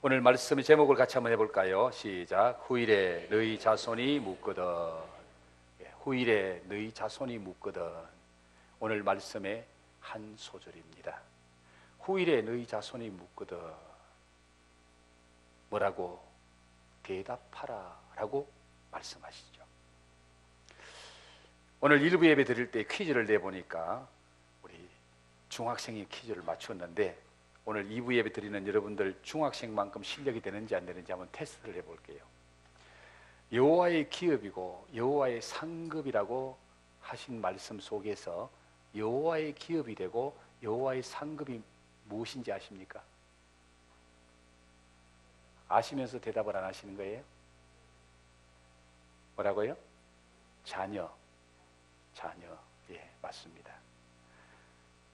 오늘 말씀의 제목을 같이 한번 해볼까요? 시작. 후일에 너희 자손이 묻거든. 후일에 너희 자손이 묻거든. 오늘 말씀의 한 소절입니다. 후일에 너희 자손이 묻거든. 뭐라고? 대답하라 라고 말씀하시죠. 오늘 일부 예배 드릴 때 퀴즈를 내보니까 우리 중학생이 퀴즈를 맞췄는데, 오늘 2부 예배 드리는 여러분들 중학생만큼 실력이 되는지 안 되는지 한번 테스트를 해볼게요. 여호와의 기업이고 여호와의 상급이라고 하신 말씀 속에서 여호와의 기업이 되고 여호와의 상급이 무엇인지 아십니까? 아시면서 대답을 안 하시는 거예요? 뭐라고요? 자녀. 예, 맞습니다.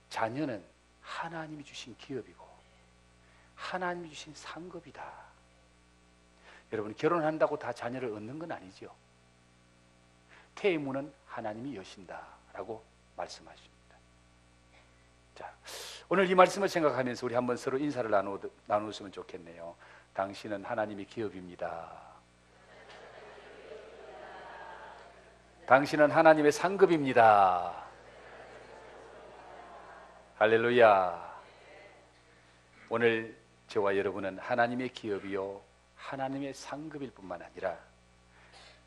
자녀는 하나님이 주신 기업이고 하나님이 주신 상급이다. 여러분, 결혼한다고 다 자녀를 얻는 건 아니죠. 태의 문은 하나님이 여신다라고 말씀하십니다. 자, 오늘 이 말씀을 생각하면서 우리 한번 서로 인사를 나누었으면 좋겠네요. 당신은 하나님의 기업입니다. 당신은 하나님의 상급입니다. 할렐루야. 오늘 저와 여러분은 하나님의 기업이요 하나님의 상급일 뿐만 아니라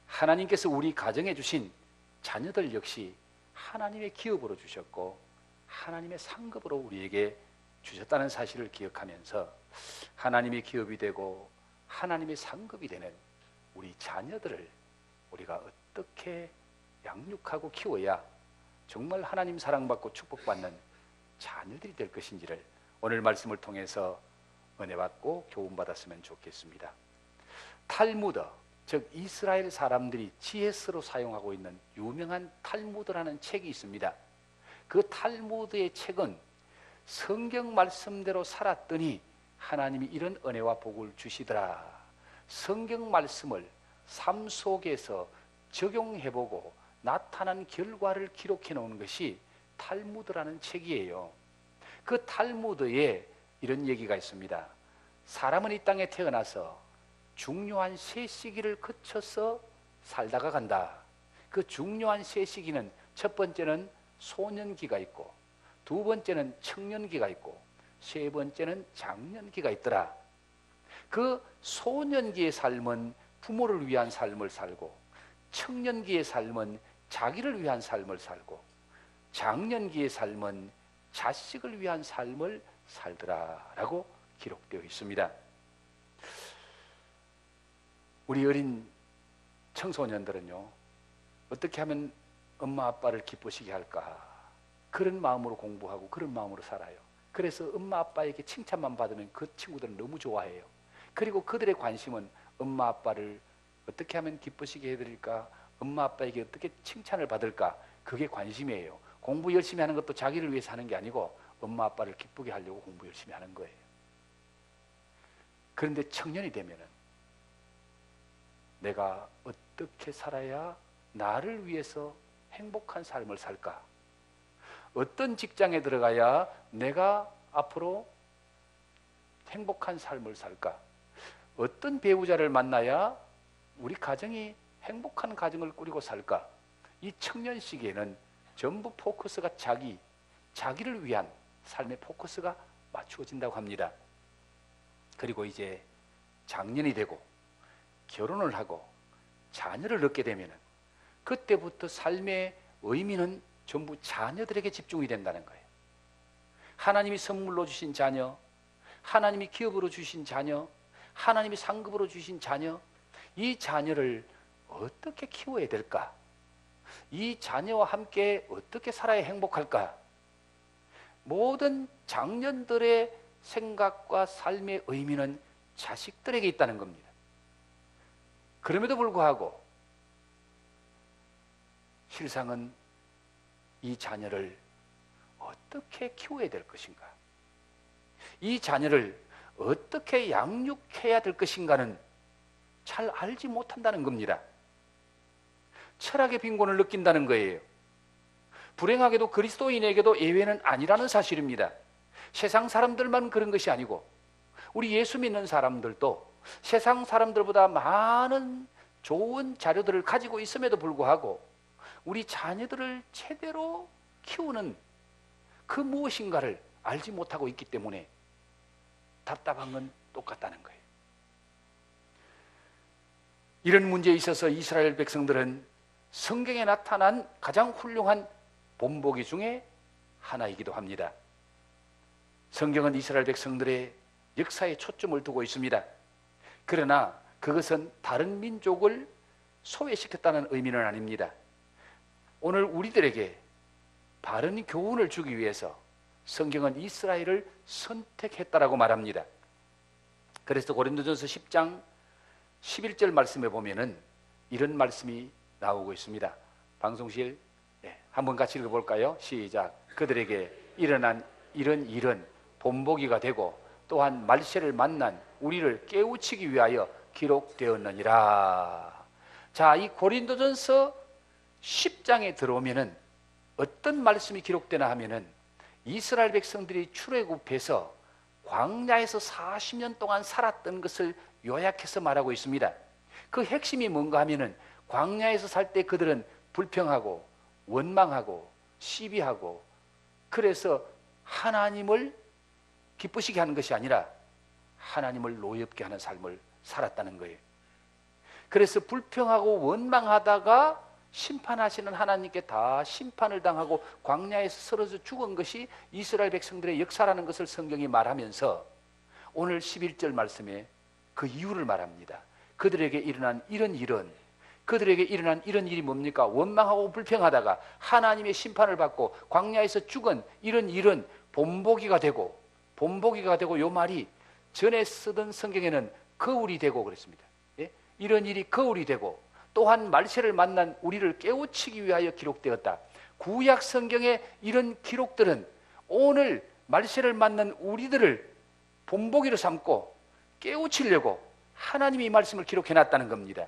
하나님께서 우리 가정에 주신 자녀들 역시 하나님의 기업으로 주셨고 하나님의 상급으로 우리에게 주셨다는 사실을 기억하면서 하나님의 기업이 되고 하나님의 상급이 되는 우리 자녀들을 우리가 어떻게 양육하고 키워야 정말 하나님 사랑받고 축복받는 자녀들이 될 것인지를 오늘 말씀을 통해서 은혜받고 교훈받았으면 좋겠습니다. 탈무드, 즉 이스라엘 사람들이 지혜서로 사용하고 있는 유명한 탈무드라는 책이 있습니다. 그 탈무드의 책은 성경 말씀대로 살았더니 하나님이 이런 은혜와 복을 주시더라. 성경 말씀을 삶 속에서 적용해보고 나타난 결과를 기록해 놓은 것이 탈무드라는 책이에요. 그 탈무드에 이런 얘기가 있습니다. 사람은 이 땅에 태어나서 중요한 세 시기를 거쳐서 살다가 간다. 그 중요한 세 시기는 첫 번째는 소년기가 있고 두 번째는 청년기가 있고 세 번째는 장년기가 있더라. 그 소년기의 삶은 부모를 위한 삶을 살고 청년기의 삶은 자기를 위한 삶을 살고 장년기의 삶은 자식을 위한 삶을 살더라라고 기록되어 있습니다. 우리 어린 청소년들은요, 어떻게 하면 엄마 아빠를 기쁘시게 할까? 그런 마음으로 공부하고 그런 마음으로 살아요. 그래서 엄마 아빠에게 칭찬만 받으면 그 친구들은 너무 좋아해요. 그리고 그들의 관심은 엄마 아빠를 어떻게 하면 기쁘시게 해드릴까? 엄마 아빠에게 어떻게 칭찬을 받을까? 그게 관심이에요. 공부 열심히 하는 것도 자기를 위해서 하는 게 아니고 엄마 아빠를 기쁘게 하려고 공부 열심히 하는 거예요. 그런데 청년이 되면은 내가 어떻게 살아야 나를 위해서 행복한 삶을 살까? 어떤 직장에 들어가야 내가 앞으로 행복한 삶을 살까? 어떤 배우자를 만나야 우리 가정이 행복한 가정을 꾸리고 살까? 이 청년 시기에는 전부 포커스가 자기를 위한 삶의 포커스가 맞추어진다고 합니다. 그리고 이제 장년이 되고 결혼을 하고 자녀를 얻게 되면 그때부터 삶의 의미는 전부 자녀들에게 집중이 된다는 거예요. 하나님이 선물로 주신 자녀, 하나님이 기업으로 주신 자녀, 하나님이 상급으로 주신 자녀, 이 자녀를 어떻게 키워야 될까? 이 자녀와 함께 어떻게 살아야 행복할까? 모든 장년들의 생각과 삶의 의미는 자식들에게 있다는 겁니다. 그럼에도 불구하고 실상은 이 자녀를 어떻게 키워야 될 것인가? 이 자녀를 어떻게 양육해야 될 것인가는 잘 알지 못한다는 겁니다. 철학의 빈곤을 느낀다는 거예요. 불행하게도 그리스도인에게도 예외는 아니라는 사실입니다. 세상 사람들만 그런 것이 아니고 우리 예수 믿는 사람들도 세상 사람들보다 많은 좋은 자료들을 가지고 있음에도 불구하고 우리 자녀들을 제대로 키우는 그 무엇인가를 알지 못하고 있기 때문에 답답한 건 똑같다는 거예요. 이런 문제에 있어서 이스라엘 백성들은 성경에 나타난 가장 훌륭한 본보기 중에 하나이기도 합니다. 성경은 이스라엘 백성들의 역사에 초점을 두고 있습니다. 그러나 그것은 다른 민족을 소외시켰다는 의미는 아닙니다. 오늘 우리들에게 바른 교훈을 주기 위해서 성경은 이스라엘을 선택했다라고 말합니다. 그래서 고린도전서 10장 11절 말씀에 보면은 이런 말씀이 나오고 있습니다. 방송실 한번 같이 읽어볼까요? 시작. 그들에게 일어난 이런 일은 본보기가 되고 또한 말세를 만난 우리를 깨우치기 위하여 기록되었느니라. 자, 이 고린도전서 10장에 들어오면은 어떤 말씀이 기록되나 하면은 이스라엘 백성들이 출애굽해서 광야에서 40년 동안 살았던 것을 요약해서 말하고 있습니다. 그 핵심이 뭔가 하면은 광야에서 살 때 그들은 불평하고 원망하고 시비하고 그래서 하나님을 기쁘시게 하는 것이 아니라 하나님을 노엽게 하는 삶을 살았다는 거예요. 그래서 불평하고 원망하다가 심판하시는 하나님께 다 심판을 당하고 광야에서 쓰러져 죽은 것이 이스라엘 백성들의 역사라는 것을 성경이 말하면서 오늘 11절 말씀에 그 이유를 말합니다. 그들에게 일어난 이런 일은, 그들에게 일어난 이런 일이 뭡니까? 원망하고 불평하다가 하나님의 심판을 받고 광야에서 죽은 이런 일은 본보기가 되고, 본보기가 되고, 요 말이 전에 쓰던 성경에는 거울이 되고 그랬습니다. 예? 이런 일이 거울이 되고 또한 말세를 만난 우리를 깨우치기 위하여 기록되었다. 구약 성경의 이런 기록들은 오늘 말세를 만난 우리들을 본보기로 삼고 깨우치려고 하나님이 이 말씀을 기록해놨다는 겁니다.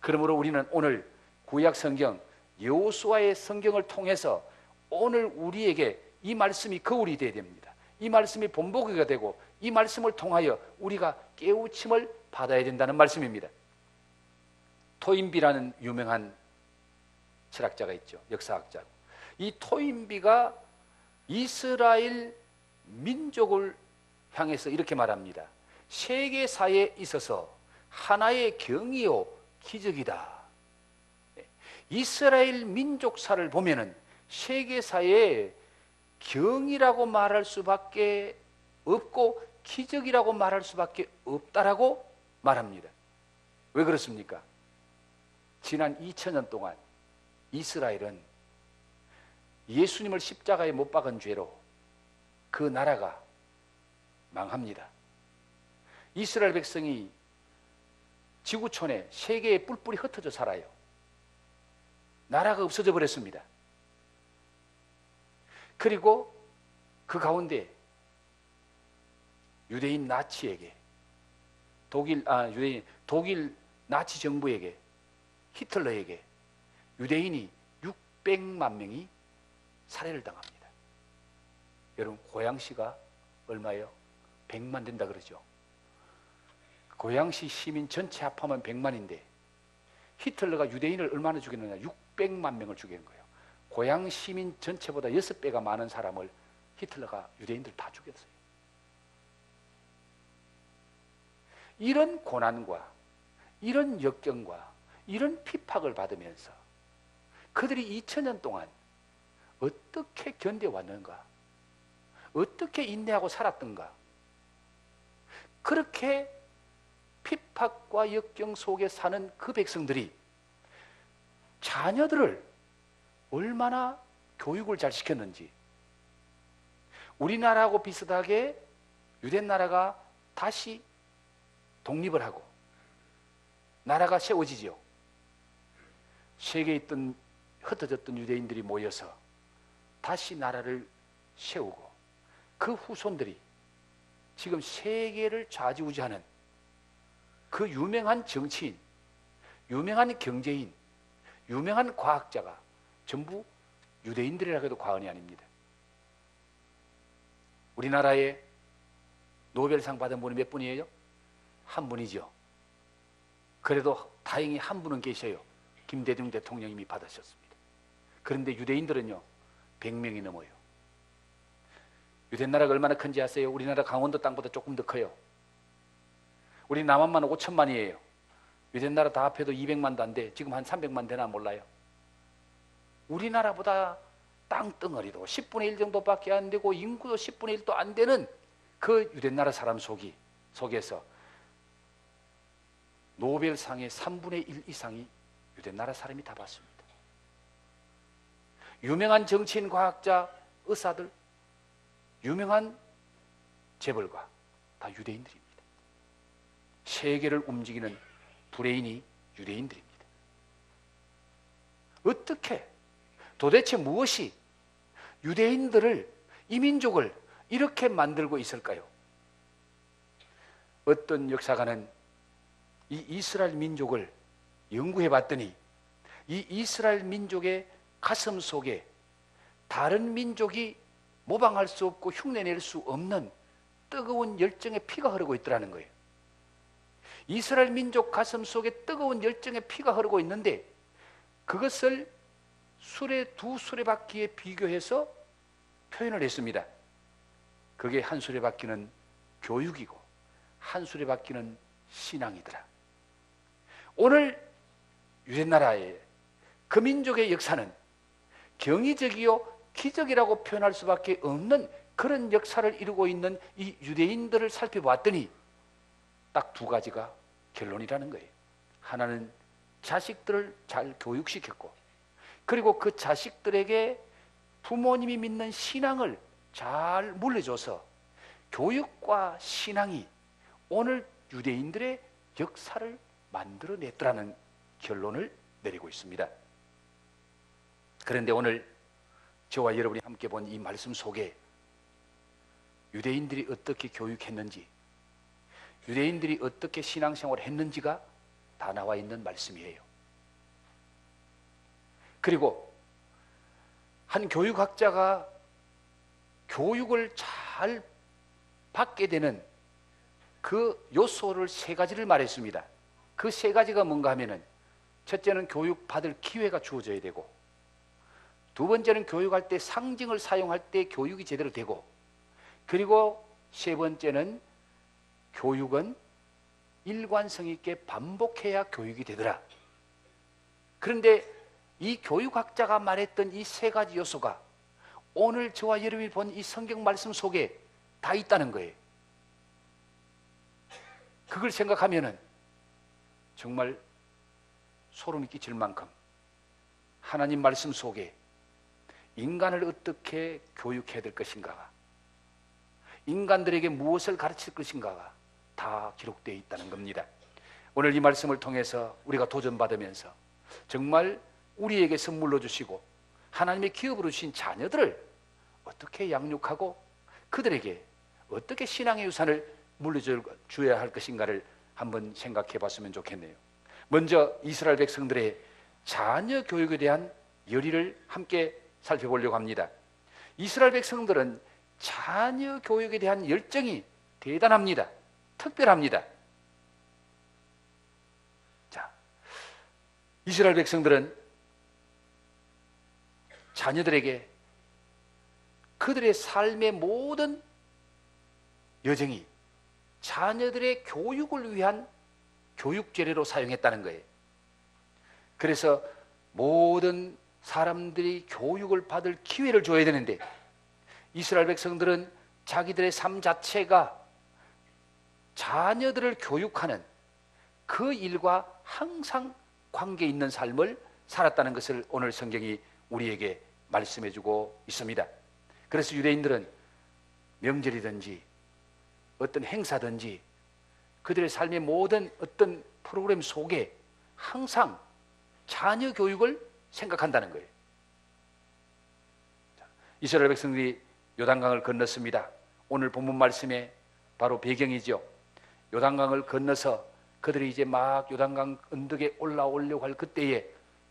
그러므로 우리는 오늘 구약 성경 여호수아의 성경을 통해서 오늘 우리에게 이 말씀이 거울이 되어야 됩니다. 이 말씀이 본보기가 되고 이 말씀을 통하여 우리가 깨우침을 받아야 된다는 말씀입니다. 토인비라는 유명한 철학자가 있죠. 역사학자. 이 토인비가 이스라엘 민족을 향해서 이렇게 말합니다. 세계사에 있어서 하나의 경이요 기적이다. 이스라엘 민족사를 보면은 세계사에 경이라고 말할 수밖에 없고 기적이라고 말할 수밖에 없다라고 말합니다. 왜 그렇습니까? 지난 2000년 동안 이스라엘은 예수님을 십자가에 못 박은 죄로 그 나라가 망합니다. 이스라엘 백성이 지구촌에 세계에 뿔뿔이 흩어져 살아요. 나라가 없어져 버렸습니다. 그리고 그 가운데 유대인 나치에게 독일 나치 정부에게 히틀러에게 유대인이 600만 명이 살해를 당합니다. 여러분 고양시가 얼마예요? 100만 된다 그러죠. 고양시 시민 전체 합하면 100만인데 히틀러가 유대인을 얼마나 죽였느냐? 600만 명을 죽인 거예요. 고양 시민 전체보다 6배가 많은 사람을 히틀러가 유대인들 다 죽였어요. 이런 고난과 이런 역경과 이런 핍박을 받으면서 그들이 2000년 동안 어떻게 견뎌왔는가? 어떻게 인내하고 살았던가? 그렇게 핍박과 역경 속에 사는 그 백성들이 자녀들을 얼마나 교육을 잘 시켰는지, 우리나라하고 비슷하게 유대나라가 다시 독립을 하고 나라가 세워지죠. 세계에 있던 흩어졌던 유대인들이 모여서 다시 나라를 세우고 그 후손들이 지금 세계를 좌지우지하는 그 유명한 정치인, 유명한 경제인, 유명한 과학자가 전부 유대인들이라 해도 과언이 아닙니다. 우리나라에 노벨상 받은 분이 몇 분이에요? 한 분이죠. 그래도 다행히 한 분은 계셔요. 김대중 대통령님이 받으셨습니다. 그런데 유대인들은요 100명이 넘어요. 유대 나라가 얼마나 큰지 아세요? 우리나라 강원도 땅보다 조금 더 커요. 우리 남한만 5천만이에요. 유대 나라 다 합해도 200만도 안 돼. 지금 한 300만 되나 몰라요. 우리나라보다 땅덩어리도 10분의 1 정도밖에 안 되고 인구도 10분의 1도 안 되는 그 유대 나라 사람 속에서 노벨상의 3분의 1 이상이 유대 나라 사람이 다 받습니다. 유명한 정치인, 과학자, 의사들, 유명한 재벌가 다 유대인들입니다. 세계를 움직이는 브레인이 유대인들입니다. 어떻게 도대체 무엇이 유대인들을, 이 민족을 이렇게 만들고 있을까요? 어떤 역사가는 이 이스라엘 민족을 연구해 봤더니 이 이스라엘 민족의 가슴 속에 다른 민족이 모방할 수 없고 흉내낼 수 없는 뜨거운 열정의 피가 흐르고 있더라는 거예요. 이스라엘 민족 가슴 속에 뜨거운 열정의 피가 흐르고 있는데 그것을 두 수레바퀴에 비교해서 표현을 했습니다. 그게 한 수레바퀴는 교육이고 한 수레바퀴는 신앙이더라. 오늘 유대나라의 그 민족의 역사는 경이적이요 기적이라고 표현할 수밖에 없는 그런 역사를 이루고 있는 이 유대인들을 살펴봤더니 딱 두 가지가 결론이라는 거예요. 하나는 자식들을 잘 교육시켰고, 그리고 그 자식들에게 부모님이 믿는 신앙을 잘 물려줘서 교육과 신앙이 오늘 유대인들의 역사를 만들어냈더라는 결론을 내리고 있습니다. 그런데 오늘 저와 여러분이 함께 본 이 말씀 속에 유대인들이 어떻게 교육했는지, 유대인들이 어떻게 신앙생활을 했는지가 다 나와 있는 말씀이에요. 그리고 한 교육학자가 교육을 잘 받게 되는 그 요소를 세 가지를 말했습니다. 그 세 가지가 뭔가 하면은, 첫째는 교육받을 기회가 주어져야 되고, 두 번째는 교육할 때 상징을 사용할 때 교육이 제대로 되고, 그리고 세 번째는 교육은 일관성 있게 반복해야 교육이 되더라. 그런데 이 교육학자가 말했던 이 세 가지 요소가 오늘 저와 여러분이 본 이 성경 말씀 속에 다 있다는 거예요. 그걸 생각하면은 정말 소름이 끼칠 만큼 하나님 말씀 속에 인간을 어떻게 교육해야 될 것인가가, 인간들에게 무엇을 가르칠 것인가가 다 기록되어 있다는 겁니다. 오늘 이 말씀을 통해서 우리가 도전받으면서 정말 우리에게 선물로 주시고 하나님의 기업으로 주신 자녀들을 어떻게 양육하고 그들에게 어떻게 신앙의 유산을 물려줘야 할 것인가를 한번 생각해 봤으면 좋겠네요. 먼저 이스라엘 백성들의 자녀 교육에 대한 열의를 함께 살펴보려고 합니다. 이스라엘 백성들은 자녀 교육에 대한 열정이 대단합니다. 특별합니다. 자, 이스라엘 백성들은 자녀들에게 그들의 삶의 모든 여정이 자녀들의 교육을 위한 교육 재료로 사용했다는 거예요. 그래서 모든 사람들이 교육을 받을 기회를 줘야 되는데 이스라엘 백성들은 자기들의 삶 자체가 자녀들을 교육하는 그 일과 항상 관계 있는 삶을 살았다는 것을 오늘 성경이 우리에게 말씀해 주고 있습니다. 그래서 유대인들은 명절이든지 어떤 행사든지 그들의 삶의 모든 어떤 프로그램 속에 항상 자녀 교육을 생각한다는 거예요. 이스라엘 백성들이 요단강을 건넜습니다. 오늘 본문 말씀의 바로 배경이죠. 요단강을 건너서 그들이 이제 막 요단강 언덕에 올라오려고 할 그때에,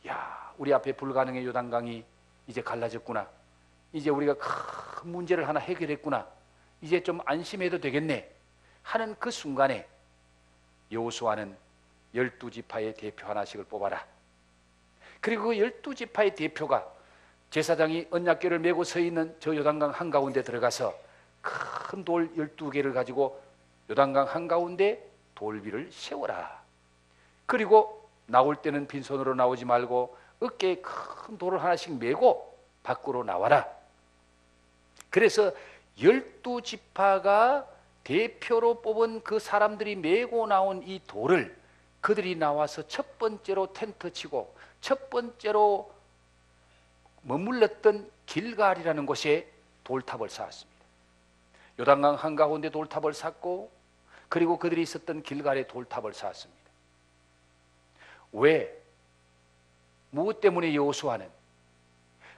야, 우리 앞에 불가능의 요단강이 이제 갈라졌구나. 이제 우리가 큰 문제를 하나 해결했구나. 이제 좀 안심해도 되겠네. 하는 그 순간에 여호수아는 12지파의 대표 하나씩을 뽑아라. 그리고 그 12지파의 대표가 제사장이 언약궤를 메고 서 있는 저 요단강 한가운데 들어가서 큰 돌 12개를 가지고 요단강 한가운데 돌비를 세워라. 그리고 나올 때는 빈손으로 나오지 말고 어깨에 큰 돌을 하나씩 메고 밖으로 나와라. 그래서 12지파가 대표로 뽑은 그 사람들이 메고 나온 이 돌을 그들이 나와서 첫 번째로 텐트 치고 첫 번째로 머물렀던 길갈이라는 곳에 돌탑을 쌓았습니다. 요단강 한가운데 돌탑을 쌓고 그리고 그들이 있었던 길갈에 돌탑을 쌓았습니다. 왜? 무엇 때문에 여호수아는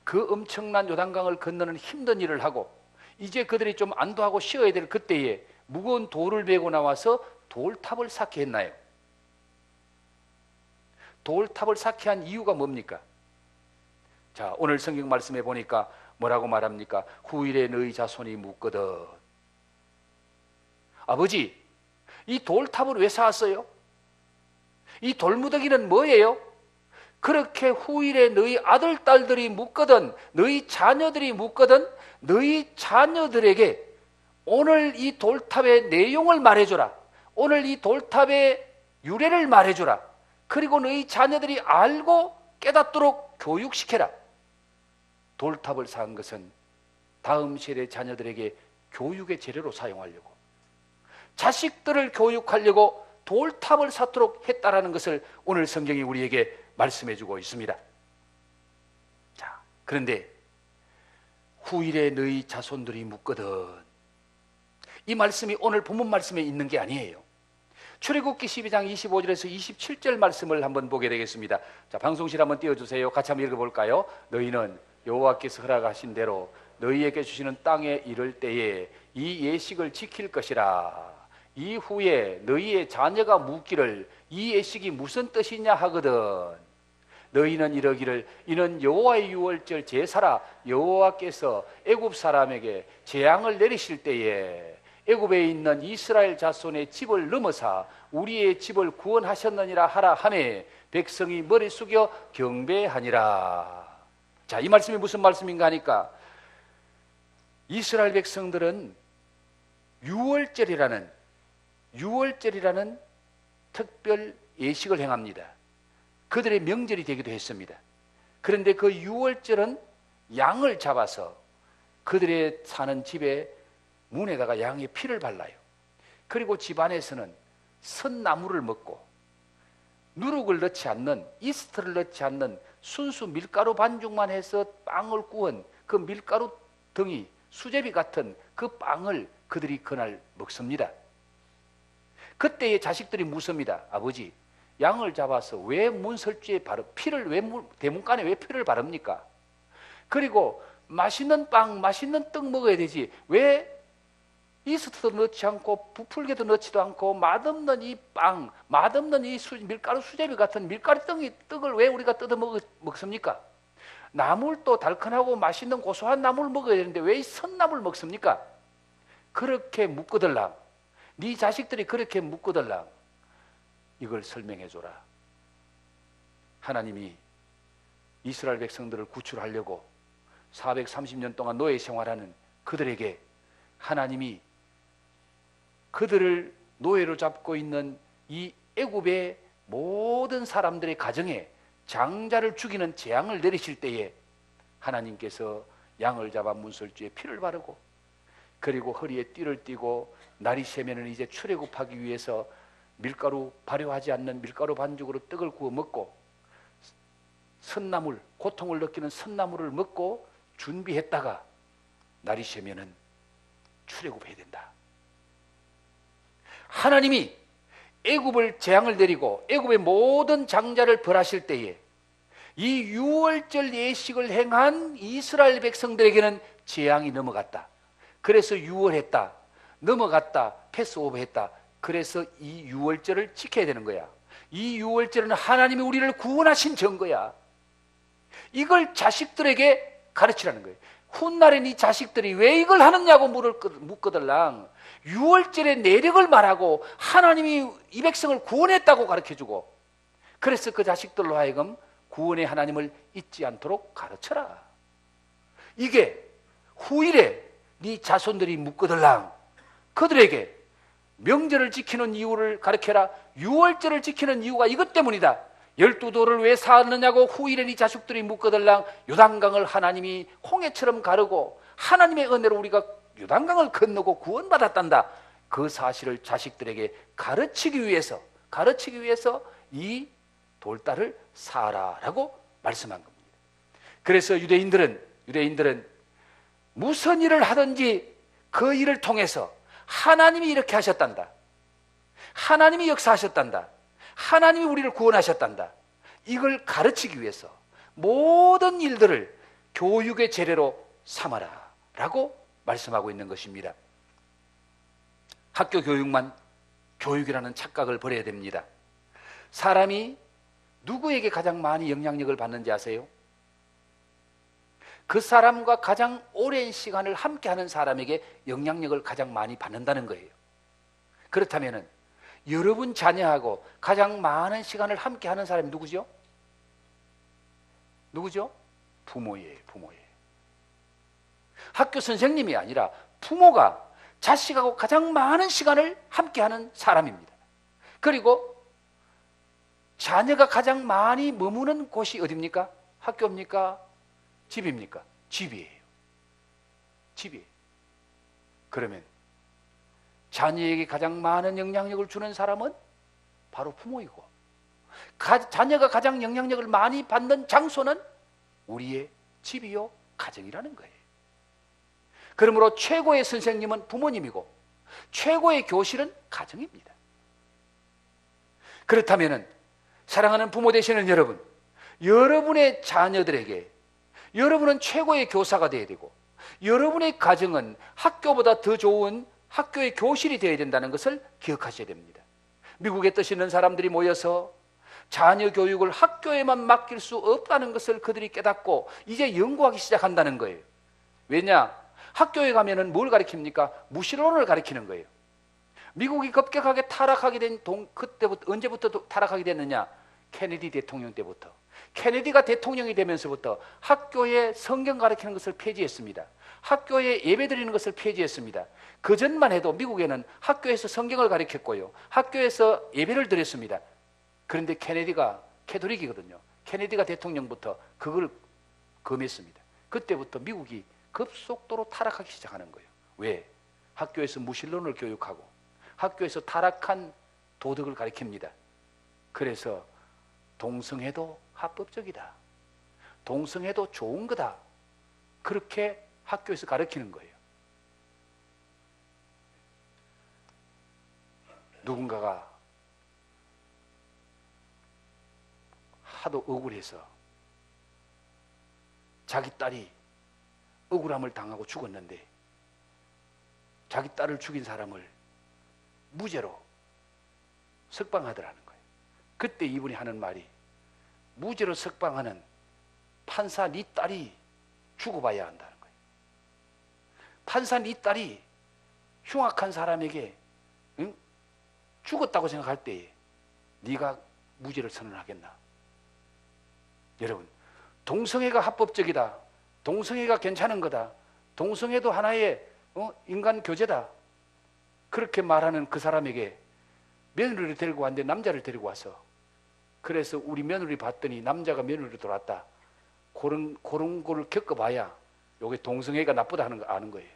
그 엄청난 요단강을 건너는 힘든 일을 하고 이제 그들이 좀 안도하고 쉬어야 될 그때에 무거운 돌을 메고 나와서 돌탑을 쌓게 했나요? 돌탑을 쌓게 한 이유가 뭡니까? 자, 오늘 성경 말씀에 보니까 뭐라고 말합니까? 후일에 너희 자손이 묻거든. 아버지, 이 돌탑을 왜 쌓았어요? 이 돌무더기는 뭐예요? 그렇게 후일에 너희 아들, 딸들이 묻거든, 너희 자녀들이 묻거든, 너희 자녀들에게 오늘 이 돌탑의 내용을 말해줘라. 오늘 이 돌탑의 유래를 말해줘라. 그리고 너희 자녀들이 알고 깨닫도록 교육시켜라. 돌탑을 쌓은 것은 다음 세대 자녀들에게 교육의 재료로 사용하려고, 자식들을 교육하려고 돌탑을 쌓도록 했다라는 것을 오늘 성경이 우리에게 말씀해주고 있습니다. 자, 그런데 후일에 너희 자손들이 묻거든, 이 말씀이 오늘 본문 말씀에 있는 게 아니에요. 출애굽기 12장 25절에서 27절 말씀을 한번 보게 되겠습니다. 자, 방송실 한번 띄워주세요. 같이 한번 읽어볼까요? 너희는 여호와께서 허락하신 대로 너희에게 주시는 땅에 이를 때에 이 예식을 지킬 것이라. 이후에 너희의 자녀가 묻기를 이 예식이 무슨 뜻이냐 하거든. 너희는 이러기를 이는 여호와의 유월절 제사라. 여호와께서 애굽 사람에게 재앙을 내리실 때에 애굽에 있는 이스라엘 자손의 집을 넘어사 우리의 집을 구원하셨느니라 하라 하매 백성이 머리 숙여 경배하니라. 자, 이 말씀이 무슨 말씀인가 하니까 이스라엘 백성들은 유월절이라는 특별 예식을 행합니다. 그들의 명절이 되기도 했습니다. 그런데 그 유월절은 양을 잡아서 그들의 사는 집에 문에다가 양의 피를 발라요. 그리고 집안에서는 선나물을 먹고 누룩을 넣지 않는, 이스트를 넣지 않는 순수 밀가루 반죽만 해서 빵을 구운 그 밀가루 덩이, 수제비 같은 그 빵을 그들이 그날 먹습니다. 그때의 자식들이 묻습니다. 아버지, 양을 잡아서 왜 문설주에 피를 왜 대문간에 왜 피를 바릅니까? 그리고 맛있는 빵, 맛있는 떡 먹어야 되지 왜 이스트도 넣지 않고 부풀게도 넣지도 않고 맛없는 이 빵, 맛없는 이 밀가루 수제비 같은 밀가루 떡을 왜 우리가 뜯어 먹습니까? 나물도 달큰하고 맛있는 고소한 나물 먹어야 되는데 왜 이 선나물 먹습니까? 그렇게 묻거들랑, 네 자식들이 그렇게 묻거들랑 이걸 설명해 줘라. 하나님이 이스라엘 백성들을 구출하려고 430년 동안 노예 생활하는 그들에게 하나님이 그들을 노예로 잡고 있는 이 애굽의 모든 사람들의 가정에 장자를 죽이는 재앙을 내리실 때에 하나님께서 양을 잡아 문설주에 피를 바르고 그리고 허리에 띠를 띠고 날이 새면은 이제 출애굽하기 위해서 밀가루 발효하지 않는 밀가루 반죽으로 떡을 구워 먹고 선나물, 고통을 느끼는 선나물을 먹고 준비했다가 날이 새면은 출애굽해야 된다. 하나님이 애굽을 재앙을 내리고 애굽의 모든 장자를 벌하실 때에 이 유월절 예식을 행한 이스라엘 백성들에게는 재앙이 넘어갔다. 그래서 유월했다, 넘어갔다, 패스오버했다. 그래서 이 유월절을 지켜야 되는 거야. 이 유월절은 하나님이 우리를 구원하신 증거야. 이걸 자식들에게 가르치라는 거예요. 훗날에 네 자식들이 왜 이걸 하느냐고 묻거들랑 유월절의 내력을 말하고 하나님이 이 백성을 구원했다고 가르쳐주고, 그래서 그 자식들로 하여금 구원의 하나님을 잊지 않도록 가르쳐라. 이게 후일에 네 자손들이 묻거들랑 그들에게 명절을 지키는 이유를 가르쳐라. 유월절을 지키는 이유가 이것 때문이다. 12도를 왜 쌓았느냐고 후일에 네 자식들이 묻거들랑 요단강을 하나님이 홍해처럼 가르고 하나님의 은혜로 우리가 요단강을 건너고 구원받았단다. 그 사실을 자식들에게 가르치기 위해서 이 돌달을 쌓아라라고 말씀한 겁니다. 그래서 유대인들은 무슨 일을 하든지 그 일을 통해서 하나님이 이렇게 하셨단다, 하나님이 역사하셨단다, 하나님이 우리를 구원하셨단다, 이걸 가르치기 위해서 모든 일들을 교육의 재료로 삼아라 라고 말씀하고 있는 것입니다. 학교 교육만 교육이라는 착각을 버려야 됩니다. 사람이 누구에게 가장 많이 영향력을 받는지 아세요? 그 사람과 가장 오랜 시간을 함께하는 사람에게 영향력을 가장 많이 받는다는 거예요. 그렇다면 여러분 자녀하고 가장 많은 시간을 함께하는 사람이 누구죠? 부모예요. 학교 선생님이 아니라 부모가 자식하고 가장 많은 시간을 함께하는 사람입니다. 그리고 자녀가 가장 많이 머무는 곳이 어디입니까? 학교입니까? 집입니까? 집이에요. 그러면 자녀에게 가장 많은 영향력을 주는 사람은 바로 부모이고, 자녀가 가장 영향력을 많이 받는 장소는 우리의 집이요, 가정이라는 거예요. 그러므로 최고의 선생님은 부모님이고 최고의 교실은 가정입니다. 그렇다면 사랑하는 부모 되시는 여러분, 여러분의 자녀들에게 여러분은 최고의 교사가 되어야 되고, 여러분의 가정은 학교보다 더 좋은 학교의 교실이 되어야 된다는 것을 기억하셔야 됩니다. 미국에 뜻 있는 사람들이 모여서 자녀 교육을 학교에만 맡길 수 없다는 것을 그들이 깨닫고 이제 연구하기 시작한다는 거예요. 왜냐? 학교에 가면은 뭘 가르칩니까? 무신론을 가르치는 거예요. 미국이 급격하게 타락하게 된 그때부터, 언제부터 타락하게 됐느냐? 케네디 대통령 때부터. 케네디가 대통령이 되면서부터 학교에 성경 가르치는 것을 폐지했습니다. 학교에 예배 드리는 것을 폐지했습니다. 그 전만 해도 미국에는 학교에서 성경을 가르쳤고요, 학교에서 예배를 드렸습니다. 그런데 케네디가 캐톨릭이거든요. 케네디가 대통령부터 그걸 금했습니다. 그때부터 미국이 급속도로 타락하기 시작하는 거예요. 왜? 학교에서 무신론을 교육하고 학교에서 타락한 도덕을 가르칩니다. 그래서 동성애도 합법적이다, 동성애도 좋은 거다, 그렇게 학교에서 가르치는 거예요. 누군가가 하도 억울해서 자기 딸이 억울함을 당하고 죽었는데 자기 딸을 죽인 사람을 무죄로 석방하더라는 거예요. 그때 이분이 하는 말이, 무죄로 석방하는 판사 네 딸이 죽어봐야 한다는 거예요. 판사 네 딸이 흉악한 사람에게 죽었다고 생각할 때에 네가 무죄를 선언하겠나? 여러분, 동성애가 합법적이다, 동성애가 괜찮은 거다, 동성애도 하나의 인간 교제다, 그렇게 말하는 그 사람에게 며느리를 데리고 왔는데 남자를 데리고 와서, 그래서 우리 며느리 봤더니 남자가 며느리로 돌아왔다, 그런 거를 겪어봐야 이게 동성애가 나쁘다 하는 거 아는 거예요.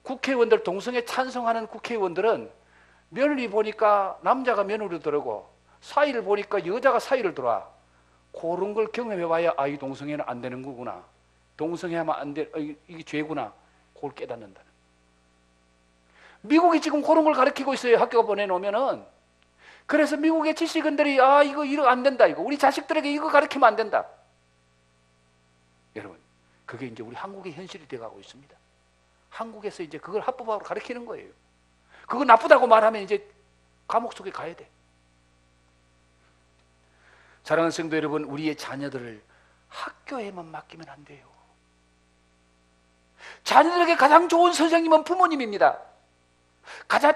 국회의원들, 동성애 찬성하는 국회의원들은 며느리 보니까 남자가 며느리로 들어오고 사위를 보니까 여자가 사위를 들어와, 그런 걸 경험해봐야 이 동성애는 안 되는 거구나, 동성애하면 안 돼, 이게 죄구나, 그걸 깨닫는다는. 미국이 지금 그런 걸 가르치고 있어요. 학교가 보내놓으면은. 그래서 미국의 지식인들이 이거 안 된다, 이거 우리 자식들에게 이거 가르치면 안 된다. 여러분, 그게 이제 우리 한국의 현실이 돼가고 있습니다. 한국에서 이제 그걸 합법화로 가르치는 거예요. 그거 나쁘다고 말하면 이제 감옥 속에 가야 돼. 사랑하는 성도 여러분, 우리의 자녀들을 학교에만 맡기면 안 돼요. 자녀들에게 가장 좋은 선생님은 부모님입니다.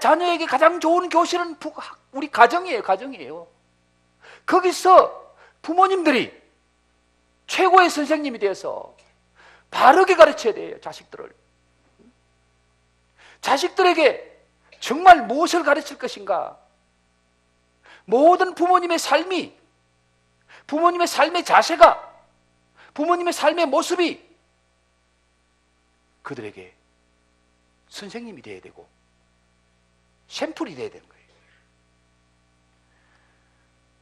자녀에게 가장 좋은 교실은 우리 가정이에요. 가정이에요. 거기서 부모님들이 최고의 선생님이 되어서 바르게 가르쳐야 돼요. 자식들을. 자식들에게 정말 무엇을 가르칠 것인가? 모든 부모님의 삶이, 부모님의 삶의 자세가, 부모님의 삶의 모습이 그들에게 선생님이 되어야 되고 샘플이 되어야 되는 거예요.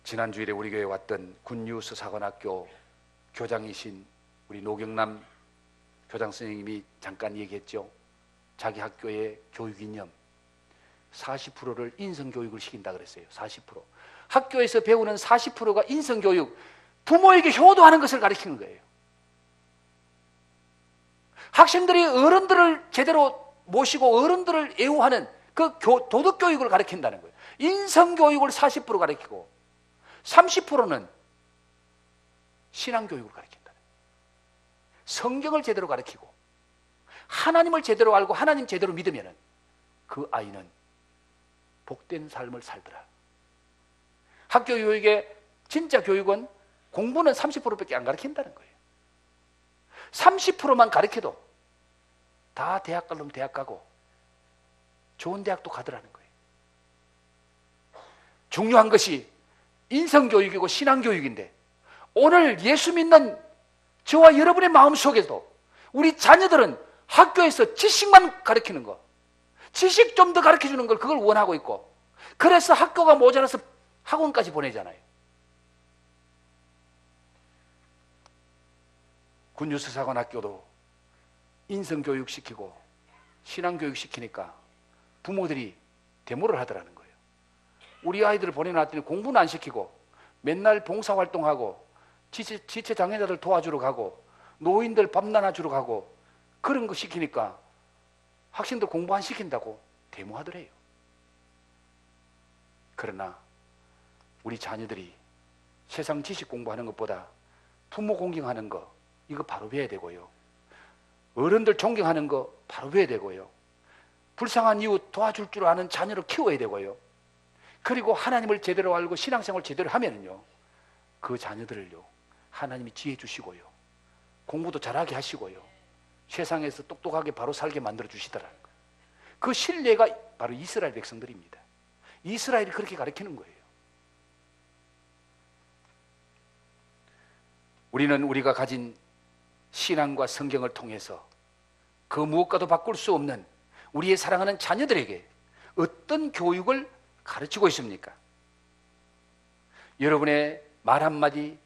지난 주일에 우리 교회에 왔던 굿뉴스 사관학교 교장이신 우리 노경남 교장 선생님이 잠깐 얘기했죠. 자기 학교의 교육 이념 40%를 인성교육을 시킨다 그랬어요. 40%. 학교에서 배우는 40%가 인성교육, 부모에게 효도하는 것을 가르치는 거예요. 학생들이 어른들을 제대로 모시고 어른들을 애우하는 그 도덕교육을 가르친다는 거예요. 인성교육을 40% 가르치고 30%는 신앙교육을 가르친다. 성경을 제대로 가르치고 하나님을 제대로 알고 하나님 제대로 믿으면 그 아이는 복된 삶을 살더라. 학교 교육의 진짜 교육은 공부는 30%밖에 안 가르친다는 거예요. 30%만 가르쳐도 다 대학 가려면 대학 가고 좋은 대학도 가더라는 거예요. 중요한 것이 인성교육이고 신앙교육인데 오늘 예수 믿는 저와 여러분의 마음속에도 우리 자녀들은 학교에서 지식만 가르치는 거, 지식 좀 더 가르쳐주는 걸 그걸 원하고 있고, 그래서 학교가 모자라서 학원까지 보내잖아요. 굿뉴스 사관학교도 인성교육 시키고 신앙교육 시키니까 부모들이 데모를 하더라는 거예요. 우리 아이들을 보내놨더니 공부는 안 시키고 맨날 봉사활동하고 지체장애자들 도와주러 가고 노인들 밥 나눠주러 가고 그런 거 시키니까 학생들 공부 안 시킨다고 데모하더래요. 그러나 우리 자녀들이 세상 지식 공부하는 것보다 부모 공경하는 거 이거 바로 배워야 되고요. 어른들 존경하는 거 바로 배워야 되고요. 불쌍한 이웃 도와줄 줄 아는 자녀를 키워야 되고요. 그리고 하나님을 제대로 알고 신앙생활을 제대로 하면요, 그 자녀들을요 하나님이 지혜 주시고요, 공부도 잘하게 하시고요, 세상에서 똑똑하게 바로 살게 만들어 주시더라는 거예요. 그 신뢰가 바로 이스라엘 백성들입니다. 이스라엘이 그렇게 가르치는 거예요. 우리는 우리가 가진 신앙과 성경을 통해서 그 무엇과도 바꿀 수 없는 우리의 사랑하는 자녀들에게 어떤 교육을 가르치고 있습니까? 여러분의 말 한마디,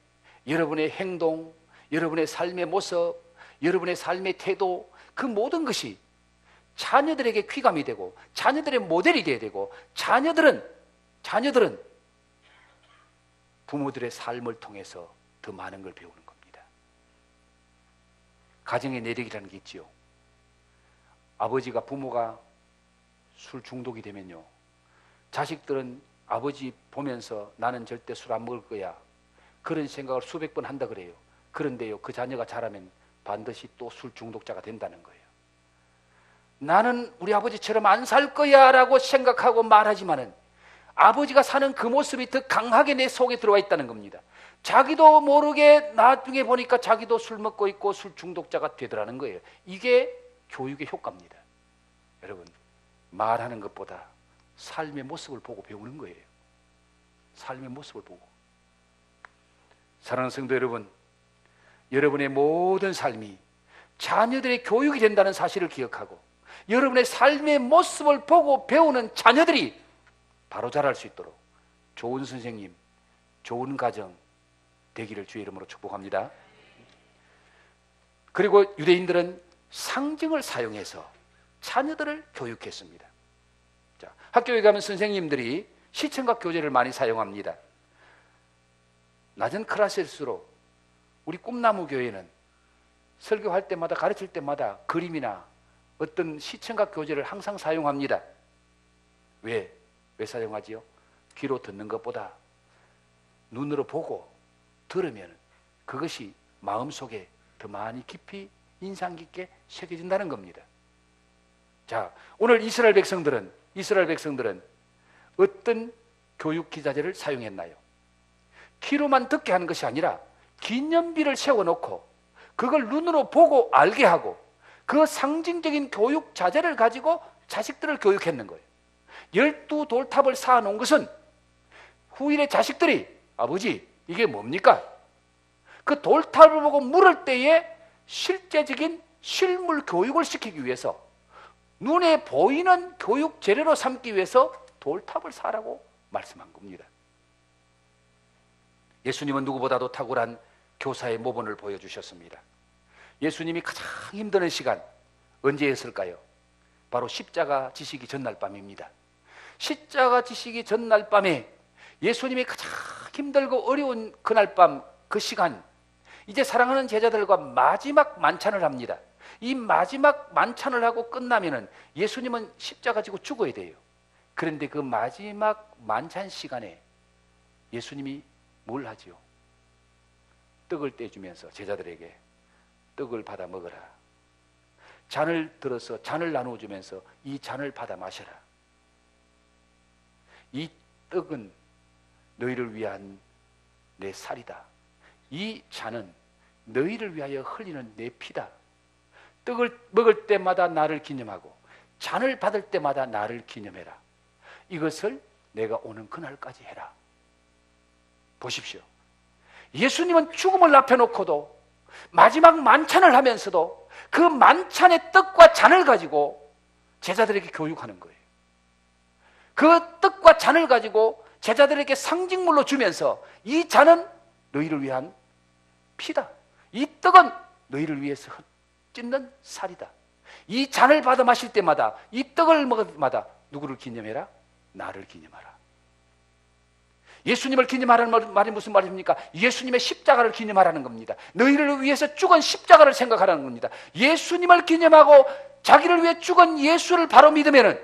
여러분의 행동, 여러분의 삶의 모습, 여러분의 삶의 태도, 그 모든 것이 자녀들에게 귀감이 되고 자녀들의 모델이 되어야 되고 자녀들은 부모들의 삶을 통해서 더 많은 걸 배우는 겁니다. 가정의 내력이라는 게 있지요. 아버지가 부모가 술 중독이 되면요, 자식들은 아버지 보면서 나는 절대 술 안 먹을 거야 그런 생각을 수백 번 한다 그래요. 그런데요, 그 자녀가 자라면 반드시 또 술 중독자가 된다는 거예요. 나는 우리 아버지처럼 안 살 거야 라고 생각하고 말하지만은 아버지가 사는 그 모습이 더 강하게 내 속에 들어와 있다는 겁니다. 자기도 모르게 나중에 보니까 자기도 술 먹고 있고 술 중독자가 되더라는 거예요. 이게 교육의 효과입니다. 여러분, 말하는 것보다 삶의 모습을 보고 배우는 거예요. 삶의 모습을 보고. 사랑하는 성도 여러분, 여러분의 모든 삶이 자녀들의 교육이 된다는 사실을 기억하고 여러분의 삶의 모습을 보고 배우는 자녀들이 바로 자랄 수 있도록 좋은 선생님, 좋은 가정 되기를 주의 이름으로 축복합니다. 그리고 유대인들은 상징을 사용해서 자녀들을 교육했습니다. 자, 학교에 가면 선생님들이 시청각 교재를 많이 사용합니다. 낮은 클래스일수록 우리 꿈나무 교회는 설교할 때마다 가르칠 때마다 그림이나 어떤 시청각 교재를 항상 사용합니다. 왜 사용하지요? 귀로 듣는 것보다 눈으로 보고 들으면 그것이 마음속에 더 많이 깊이 인상 깊게 새겨진다는 겁니다. 자, 오늘 이스라엘 백성들은 이스라엘 백성들은 어떤 교육 기자재를 사용했나요? 귀로만 듣게 하는 것이 아니라 기념비를 세워놓고 그걸 눈으로 보고 알게 하고 그 상징적인 교육 자재를 가지고 자식들을 교육했는 거예요. 12돌탑을 쌓아놓은 것은 후일의 자식들이 아버지 이게 뭡니까? 그 돌탑을 보고 물을 때에 실제적인 실물 교육을 시키기 위해서 눈에 보이는 교육 재료로 삼기 위해서 돌탑을 쌓으라고 말씀한 겁니다. 예수님은 누구보다도 탁월한 교사의 모본을 보여주셨습니다. 예수님이 가장 힘드는 시간 언제였을까요? 바로 십자가 지시기 전날 밤입니다. 십자가 지시기 전날 밤에 예수님이 가장 힘들고 어려운 그날 밤 그 시간, 이제 사랑하는 제자들과 마지막 만찬을 합니다. 이 마지막 만찬을 하고 끝나면은 예수님은 십자가 지고 죽어야 돼요. 그런데 그 마지막 만찬 시간에 예수님이 뭘 하지요? 떡을 떼주면서 제자들에게 떡을 받아 먹어라. 잔을 들어서 잔을 나누어주면서 이 잔을 받아 마셔라. 이 떡은 너희를 위한 내 살이다. 이 잔은 너희를 위하여 흘리는 내 피다. 떡을 먹을 때마다 나를 기념하고 잔을 받을 때마다 나를 기념해라. 이것을 내가 오는 그날까지 해라. 보십시오. 예수님은 죽음을 앞에 놓고도 마지막 만찬을 하면서도 그 만찬의 떡과 잔을 가지고 제자들에게 교육하는 거예요. 그 떡과 잔을 가지고 제자들에게 상징물로 주면서 이 잔은 너희를 위한 피다. 이 떡은 너희를 위해서 찢는 살이다. 이 잔을 받아 마실 때마다 이 떡을 먹을 때마다 누구를 기념해라? 나를 기념하라. 예수님을 기념하라는 말이 무슨 말입니까? 예수님의 십자가를 기념하라는 겁니다. 너희를 위해서 죽은 십자가를 생각하라는 겁니다. 예수님을 기념하고 자기를 위해 죽은 예수를 바로 믿으면은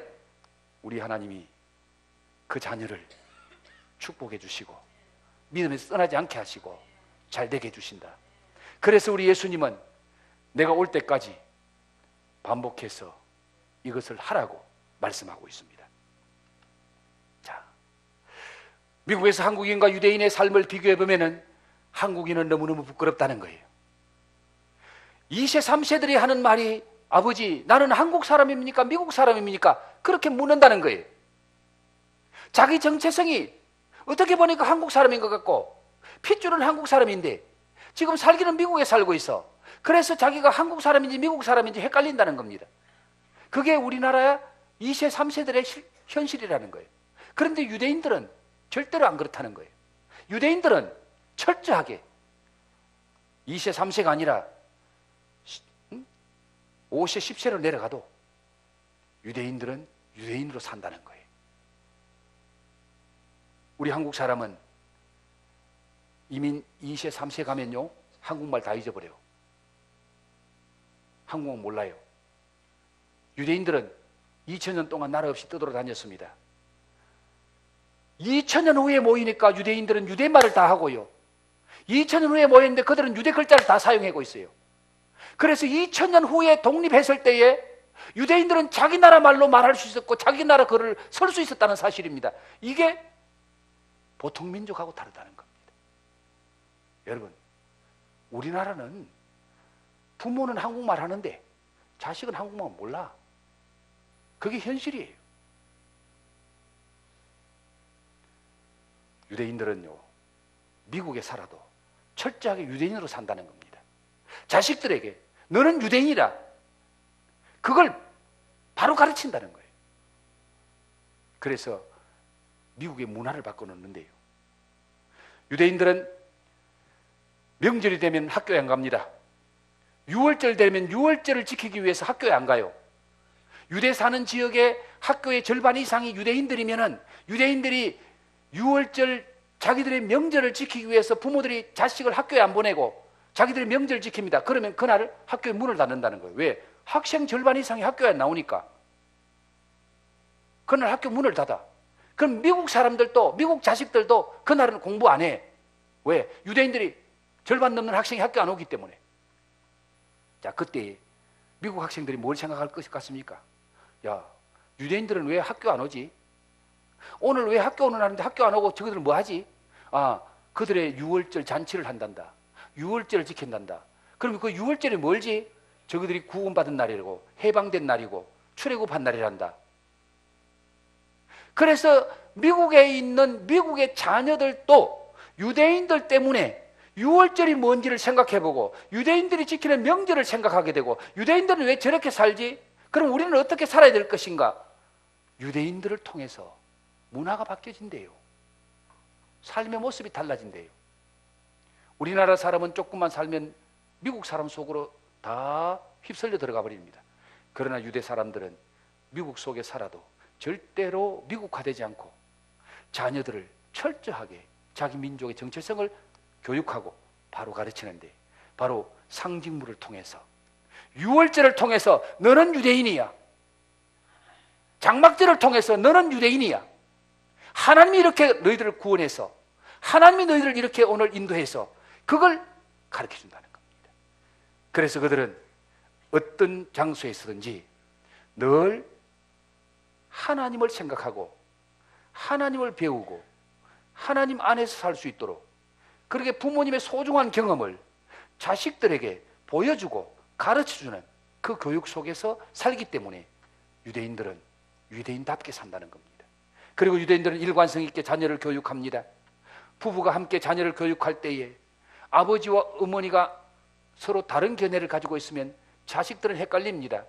우리 하나님이 그 자녀를 축복해 주시고 믿음에서 떠나지 않게 하시고 잘 되게 해주신다. 그래서 우리 예수님은 내가 올 때까지 반복해서 이것을 하라고 말씀하고 있습니다. 자, 미국에서 한국인과 유대인의 삶을 비교해 보면은 한국인은 너무너무 부끄럽다는 거예요. 2세, 3세들이 하는 말이 아버지 나는 한국 사람입니까? 미국 사람입니까? 그렇게 묻는다는 거예요. 자기 정체성이 어떻게 보니까 한국 사람인 것 같고 핏줄은 한국 사람인데 지금 살기는 미국에 살고 있어. 그래서 자기가 한국 사람인지 미국 사람인지 헷갈린다는 겁니다. 그게 우리나라 2세, 3세들의 현실이라는 거예요. 그런데 유대인들은 절대로 안 그렇다는 거예요. 유대인들은 철저하게 2세, 3세가 아니라 5세, 10세로 내려가도 유대인들은 유대인으로 산다는 거예요. 우리 한국 사람은 이민 2세, 3세 가면요 한국말 다 잊어버려요. 한국말 몰라요. 유대인들은 2000년 동안 나라 없이 떠돌아다녔습니다. 2000년 후에 모이니까 유대인들은 유대말을 다 하고요. 2000년 후에 모였는데 그들은 유대 글자를 다 사용하고 있어요. 그래서 2000년 후에 독립했을 때에 유대인들은 자기 나라 말로 말할 수 있었고 자기 나라 글을 쓸 수 있었다는 사실입니다. 이게 보통 민족하고 다르다는 겁니다. 여러분, 우리나라는 부모는 한국말 하는데 자식은 한국말 몰라. 그게 현실이에요. 유대인들은요, 미국에 살아도 철저하게 유대인으로 산다는 겁니다. 자식들에게 너는 유대인이라 그걸 바로 가르친다는 거예요. 그래서 미국의 문화를 바꿔놓는데요, 유대인들은 명절이 되면 학교에 안 갑니다. 6월절 되면 6월절을 지키기 위해서 학교에 안 가요. 유대 사는 지역의 학교의 절반 이상이 유대인들이면은 유대인들이 6월절 자기들의 명절을 지키기 위해서 부모들이 자식을 학교에 안 보내고 자기들의 명절을 지킵니다. 그러면 그날 학교의 문을 닫는다는 거예요. 왜? 학생 절반 이상이 학교에 안 나오니까. 그날 학교 문을 닫아. 그럼 미국 사람들도, 미국 자식들도 그날은 공부 안 해. 왜? 유대인들이 절반 넘는 학생이 학교 안 오기 때문에. 자, 그때 미국 학생들이 뭘 생각할 것 같습니까? 야, 유대인들은 왜 학교 안 오지? 오늘 왜 학교 오는 날인데 학교 안 오고 저들은 뭐 하지? 아, 그들의 유월절 잔치를 한단다. 유월절을 지킨단다. 그럼 그 유월절이 뭘지? 저들이 구원받은 날이고 해방된 날이고 출애굽한 날이란다. 그래서 미국에 있는 미국의 자녀들도 유대인들 때문에 유월절이 뭔지를 생각해보고 유대인들이 지키는 명절을 생각하게 되고 유대인들은 왜 저렇게 살지? 그럼 우리는 어떻게 살아야 될 것인가? 유대인들을 통해서 문화가 바뀌어진대요. 삶의 모습이 달라진대요. 우리나라 사람은 조금만 살면 미국 사람 속으로 다 휩쓸려 들어가 버립니다. 그러나 유대 사람들은 미국 속에 살아도 절대로 미국화되지 않고 자녀들을 철저하게 자기 민족의 정체성을 교육하고 바로 가르치는데, 바로 상징물을 통해서, 유월절을 통해서 너는 유대인이야, 장막절을 통해서 너는 유대인이야, 하나님이 이렇게 너희들을 구원해서, 하나님이 너희들을 이렇게 오늘 인도해서 그걸 가르쳐준다는 겁니다. 그래서 그들은 어떤 장소에 있든지 늘 하나님을 생각하고 하나님을 배우고 하나님 안에서 살 수 있도록 그렇게 부모님의 소중한 경험을 자식들에게 보여주고 가르쳐주는 그 교육 속에서 살기 때문에 유대인들은 유대인답게 산다는 겁니다. 그리고 유대인들은 일관성 있게 자녀를 교육합니다. 부부가 함께 자녀를 교육할 때에 아버지와 어머니가 서로 다른 견해를 가지고 있으면 자식들은 헷갈립니다.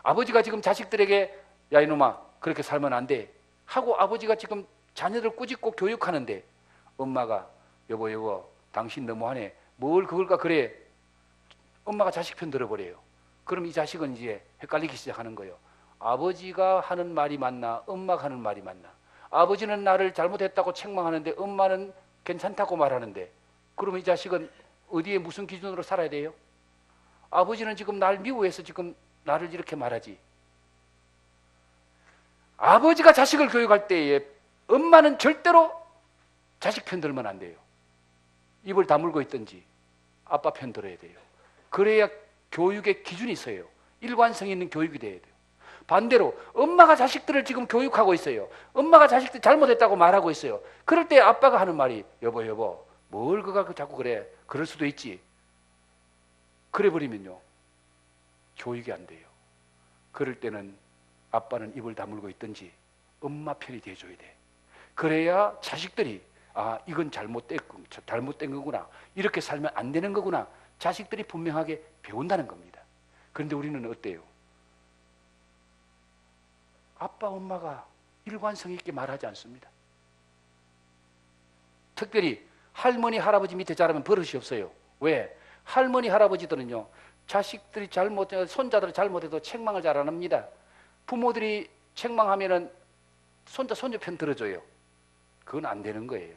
아버지가 지금 자식들에게 야 이놈아 그렇게 살면 안 돼 하고 아버지가 지금 자녀들 꾸짖고 교육하는데 엄마가 여보 당신 너무하네, 뭘 그걸까 그래, 엄마가 자식 편 들어버려요. 그럼 이 자식은 이제 헷갈리기 시작하는 거예요. 아버지가 하는 말이 맞나 엄마가 하는 말이 맞나, 아버지는 나를 잘못했다고 책망하는데 엄마는 괜찮다고 말하는데, 그러면 이 자식은 어디에 무슨 기준으로 살아야 돼요? 아버지는 지금 날 미워해서 지금 나를 이렇게 말하지. 아버지가 자식을 교육할 때에 엄마는 절대로 자식 편 들면 안 돼요. 입을 다물고 있든지 아빠 편 들어야 돼요. 그래야 교육의 기준이 있어요. 일관성 있는 교육이 돼야 돼요. 반대로 엄마가 자식들을 지금 교육하고 있어요. 엄마가 자식들 잘못했다고 말하고 있어요. 그럴 때 아빠가 하는 말이 여보 뭘 그가 자꾸 그래, 그럴 수도 있지. 그래 버리면요 교육이 안 돼요. 그럴 때는 아빠는 입을 다물고 있든지 엄마 편이 돼줘야 돼. 그래야 자식들이 이건 잘못된 거구나, 이렇게 살면 안 되는 거구나, 자식들이 분명하게 배운다는 겁니다. 그런데 우리는 어때요? 아빠 엄마가 일관성 있게 말하지 않습니다. 특별히 할머니 할아버지 밑에 자라면 버릇이 없어요. 왜? 할머니 할아버지들은요 자식들이 손자들이 잘못해도 책망을 잘 안 합니다. 부모들이 책망하면은 손자 손주 편 들어줘요. 그건 안 되는 거예요.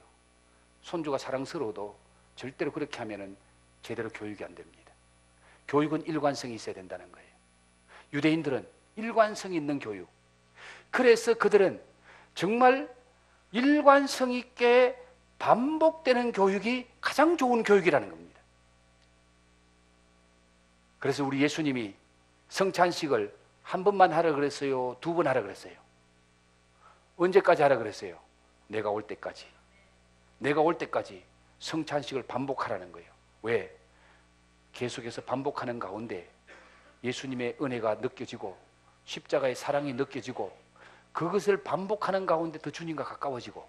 손주가 사랑스러워도 절대로 그렇게 하면은 제대로 교육이 안 됩니다. 교육은 일관성이 있어야 된다는 거예요. 유대인들은 일관성 있는 교육. 그래서 그들은 정말 일관성 있게 반복되는 교육이 가장 좋은 교육이라는 겁니다. 그래서 우리 예수님이 성찬식을 한 번만 하라 그랬어요? 두 번 하라 그랬어요? 언제까지 하라 그랬어요? 내가 올 때까지. 내가 올 때까지 성찬식을 반복하라는 거예요. 왜? 계속해서 반복하는 가운데 예수님의 은혜가 느껴지고 십자가의 사랑이 느껴지고 그것을 반복하는 가운데 더 주님과 가까워지고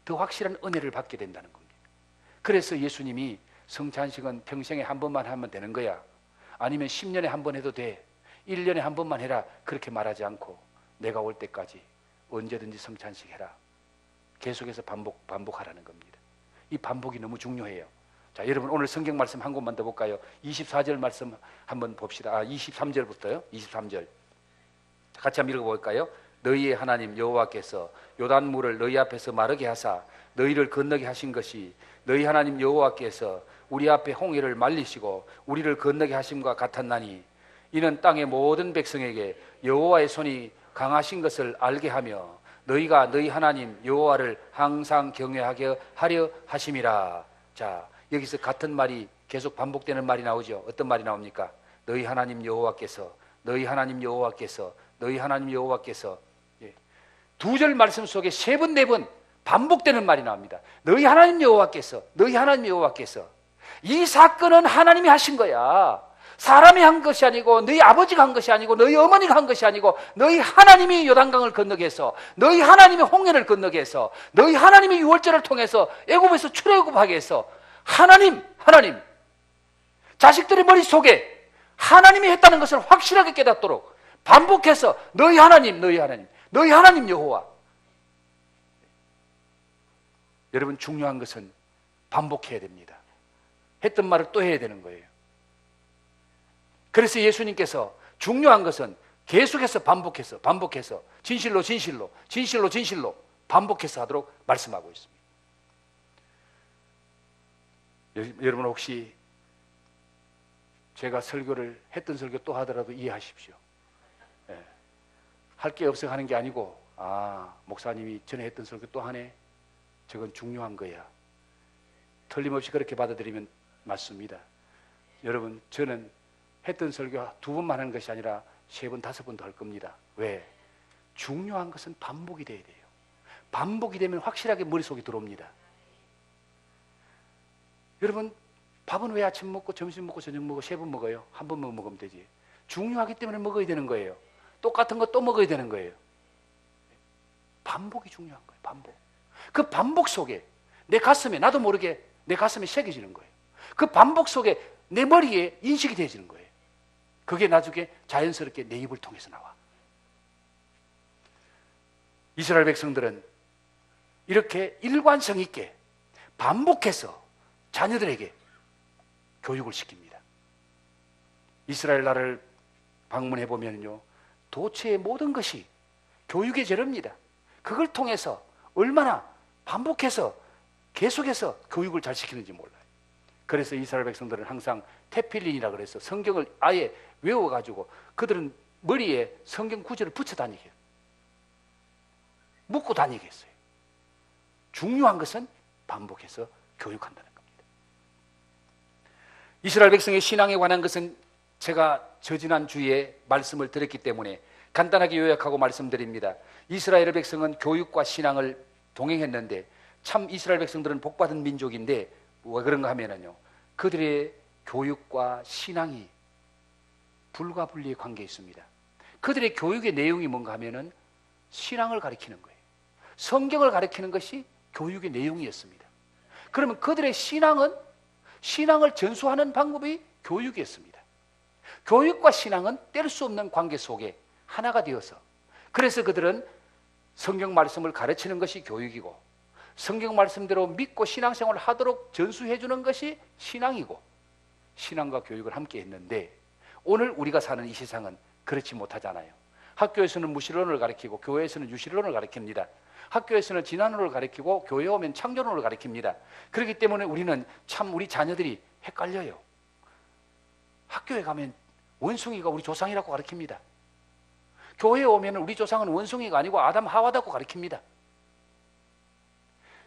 더 확실한 은혜를 받게 된다는 겁니다. 그래서 예수님이 성찬식은 평생에 한 번만 하면 되는 거야, 아니면 10년에 한 번 해도 돼, 1년에 한 번만 해라, 그렇게 말하지 않고 내가 올 때까지 언제든지 성찬식 해라. 계속해서 반복하라는 겁니다. 이 반복이 너무 중요해요. 자, 여러분 오늘 성경 말씀 한 곳만 더 볼까요? 24절 말씀 한번 봅시다. 23절부터요. 23절. 같이 한번 읽어볼까요? 너희의 하나님 여호와께서 요단물을 너희 앞에서 마르게 하사 너희를 건너게 하신 것이 너희 하나님 여호와께서 우리 앞에 홍해를 말리시고 우리를 건너게 하심과 같았나니, 이는 땅의 모든 백성에게 여호와의 손이 강하신 것을 알게 하며 너희가 너희 하나님 여호와를 항상 경외하게 하려 하심이라. 자, 여기서 같은 말이 계속 반복되는 말이 나오죠. 어떤 말이 나옵니까? 너희 하나님 여호와께서 너희 하나님 여호와께서, 두 절 말씀 속에 세 번, 네 번 반복되는 말이 나옵니다. 너희 하나님 여호와께서, 너희 하나님 여호와께서. 이 사건은 하나님이 하신 거야. 사람이 한 것이 아니고, 너희 아버지가 한 것이 아니고, 너희 어머니가 한 것이 아니고, 너희 하나님이 요단강을 건너게 해서, 너희 하나님이 홍해를 건너게 해서, 너희 하나님이 유월절을 통해서 애굽에서 출애굽하게 해서, 하나님 자식들의 머릿속에 하나님이 했다는 것을 확실하게 깨닫도록 반복해서 너희 하나님 여호와. 여러분, 중요한 것은 반복해야 됩니다. 했던 말을 또 해야 되는 거예요. 그래서 예수님께서 중요한 것은 계속해서 반복해서 진실로 반복해서 하도록 말씀하고 있습니다. 여러분, 혹시 제가 설교를 했던 설교 또 하더라도 이해하십시오. 할 게 없어 하는 게 아니고, 목사님이 전에 했던 설교 또 하네, 저건 중요한 거야, 틀림없이 그렇게 받아들이면 맞습니다. 여러분, 저는 했던 설교 두 번만 하는 것이 아니라 세 번, 다섯 번도 할 겁니다. 왜? 중요한 것은 반복이 돼야 돼요. 반복이 되면 확실하게 머릿속에 들어옵니다. 여러분, 밥은 왜 아침 먹고 점심 먹고 저녁 먹고 세 번 먹어요? 한 번만 먹으면 되지. 중요하기 때문에 먹어야 되는 거예요. 똑같은 거 또 먹어야 되는 거예요. 반복이 중요한 거예요. 반복. 그 반복 속에 내 가슴에, 나도 모르게 내 가슴에 새겨지는 거예요. 그 반복 속에 내 머리에 인식이 되어지는 거예요. 그게 나중에 자연스럽게 내 입을 통해서 나와. 이스라엘 백성들은 이렇게 일관성 있게 반복해서 자녀들에게 교육을 시킵니다. 이스라엘 나라를 방문해 보면요, 도처의 모든 것이 교육의 재료입니다. 그걸 통해서 얼마나 반복해서 계속해서 교육을 잘 시키는지 몰라요. 그래서 이스라엘 백성들은 항상 테필린이라 그래서 성경을 아예 외워가지고 그들은 머리에 성경 구절을 붙여 다니게 해요. 묶고 다니게 했어요. 중요한 것은 반복해서 교육한다는 겁니다. 이스라엘 백성의 신앙에 관한 것은 제가 저지난 주에 말씀을 드렸기 때문에 간단하게 요약하고 말씀드립니다. 이스라엘 백성은 교육과 신앙을 동행했는데, 참 이스라엘 백성들은 복받은 민족인데 왜 그런가 하면요, 그들의 교육과 신앙이 불가분리의 관계에 있습니다. 그들의 교육의 내용이 뭔가 하면은 신앙을 가리키는 거예요. 성경을 가리키는 것이 교육의 내용이었습니다. 그러면 그들의 신앙을 전수하는 방법이 교육이었습니다. 교육과 신앙은 뗄 수 없는 관계 속에 하나가 되어서, 그래서 그들은 성경 말씀을 가르치는 것이 교육이고, 성경 말씀대로 믿고 신앙생활을 하도록 전수해 주는 것이 신앙이고, 신앙과 교육을 함께 했는데, 오늘 우리가 사는 이 세상은 그렇지 못하잖아요. 학교에서는 무신론을 가르치고 교회에서는 유신론을 가르칩니다. 학교에서는 진화론을 가르치고 교회에 오면 창조론을 가르칩니다. 그렇기 때문에 우리는 참 우리 자녀들이 헷갈려요. 학교에 가면 원숭이가 우리 조상이라고 가르칩니다. 교회에 오면 우리 조상은 원숭이가 아니고 아담 하와다고 가르칩니다.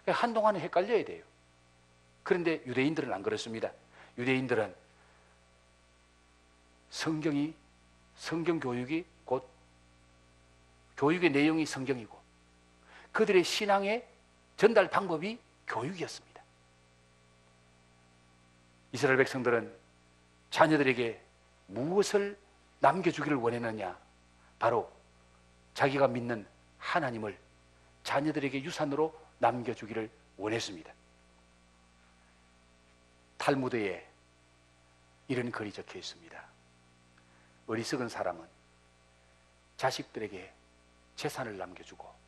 한동안은 헷갈려야 돼요. 그런데 유대인들은 안 그렇습니다. 유대인들은 성경 교육이 곧 교육의 내용이 성경이고, 그들의 신앙의 전달 방법이 교육이었습니다. 이스라엘 백성들은 자녀들에게 무엇을 남겨주기를 원했느냐? 바로 자기가 믿는 하나님을 자녀들에게 유산으로 남겨주기를 원했습니다. 탈무드에 이런 글이 적혀 있습니다. 어리석은 사람은 자식들에게 재산을 남겨주고,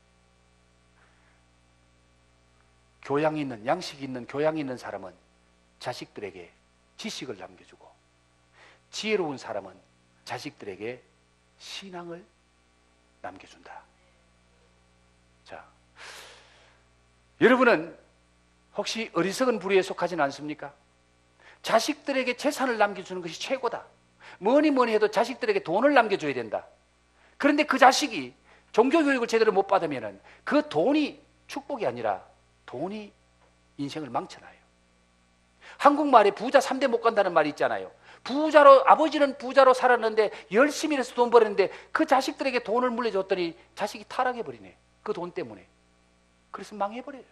교양이 있는, 양식이 있는, 교양이 있는 사람은 자식들에게 지식을 남겨주고, 지혜로운 사람은 자식들에게 신앙을 남겨준다. 자, 여러분은 혹시 어리석은 부류에 속하지는 않습니까? 자식들에게 재산을 남겨주는 것이 최고다. 뭐니 해도 자식들에게 돈을 남겨줘야 된다. 그런데 그 자식이 종교교육을 제대로 못 받으면 그 돈이 축복이 아니라 돈이 인생을 망쳐놔요. 한국말에 부자 3대 못 간다는 말이 있잖아요. 부자로, 아버지는 부자로 살았는데 열심히 해서 돈 벌었는데 그 자식들에게 돈을 물려줬더니 자식이 타락해버리네. 그 돈 때문에. 그래서 망해버려요.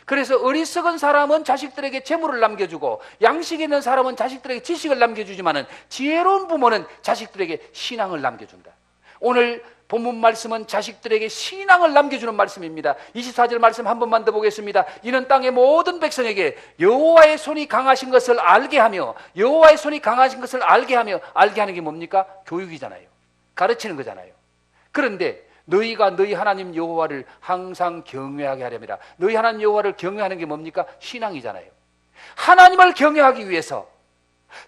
그래서 어리석은 사람은 자식들에게 재물을 남겨주고 양식 있는 사람은 자식들에게 지식을 남겨주지만은 지혜로운 부모는 자식들에게 신앙을 남겨준다. 오늘 본문 말씀은 자식들에게 신앙을 남겨주는 말씀입니다. 24절 말씀 한 번만 더 보겠습니다. 이는 땅의 모든 백성에게 여호와의 손이 강하신 것을 알게 하며, 여호와의 손이 강하신 것을 알게 하며, 알게 하는 게 뭡니까? 교육이잖아요. 가르치는 거잖아요. 그런데 너희가 너희 하나님 여호와를 항상 경외하게 하렵니다. 너희 하나님 여호와를 경외하는 게 뭡니까? 신앙이잖아요. 하나님을 경외하기 위해서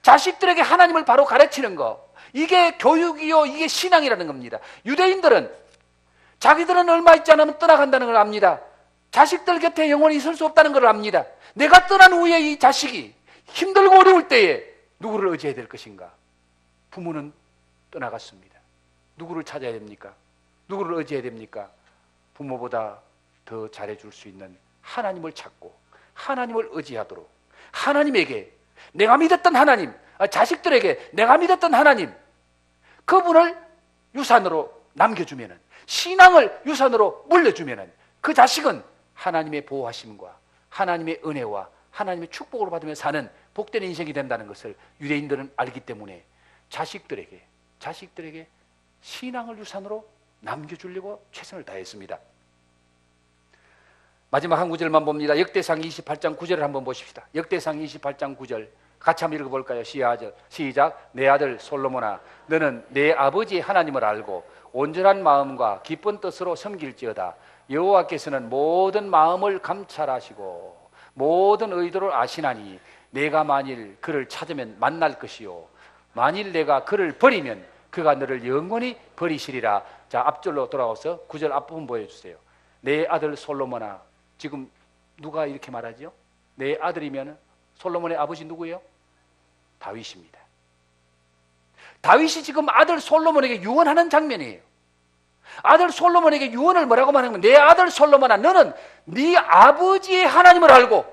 자식들에게 하나님을 바로 가르치는 거, 이게 교육이요, 이게 신앙이라는 겁니다. 유대인들은 자기들은 얼마 있지 않으면 떠나간다는 걸 압니다. 자식들 곁에 영원히 있을 수 없다는 걸 압니다. 내가 떠난 후에 이 자식이 힘들고 어려울 때에 누구를 의지해야 될 것인가? 부모는 떠나갔습니다. 누구를 찾아야 됩니까? 누구를 의지해야 됩니까? 부모보다 더 잘해줄 수 있는 하나님을 찾고 하나님을 의지하도록, 하나님에게 내가 믿었던 하나님, 자식들에게 내가 믿었던 하나님, 그분을 유산으로 남겨주면은, 신앙을 유산으로 물려주면은 그 자식은 하나님의 보호하심과 하나님의 은혜와 하나님의 축복을 받으며 사는 복된 인생이 된다는 것을 유대인들은 알기 때문에 자식들에게 신앙을 유산으로 남겨주려고 최선을 다했습니다. 마지막 한 구절만 봅니다. 역대상 28장 9절을 한번 보십시다. 역대상 28장 9절 같이 한번 읽어볼까요? 시작. 내 아들 솔로몬아, 너는 내 아버지의 하나님을 알고 온전한 마음과 기쁜 뜻으로 섬길지어다. 여호와께서는 모든 마음을 감찰하시고 모든 의도를 아시나니 내가 만일 그를 찾으면 만날 것이요 만일 내가 그를 버리면 그가 너를 영원히 버리시리라. 자, 앞절로 돌아와서 9절 앞부분 보여주세요. 내 아들 솔로몬아, 지금 누가 이렇게 말하죠? 내 아들이면 솔로몬의 아버지 누구예요? 다윗입니다. 다윗이 지금 아들 솔로몬에게 유언하는 장면이에요. 아들 솔로몬에게 유언을 뭐라고 말하는 거예요? 내 아들 솔로몬아, 너는 네 아버지의 하나님을 알고,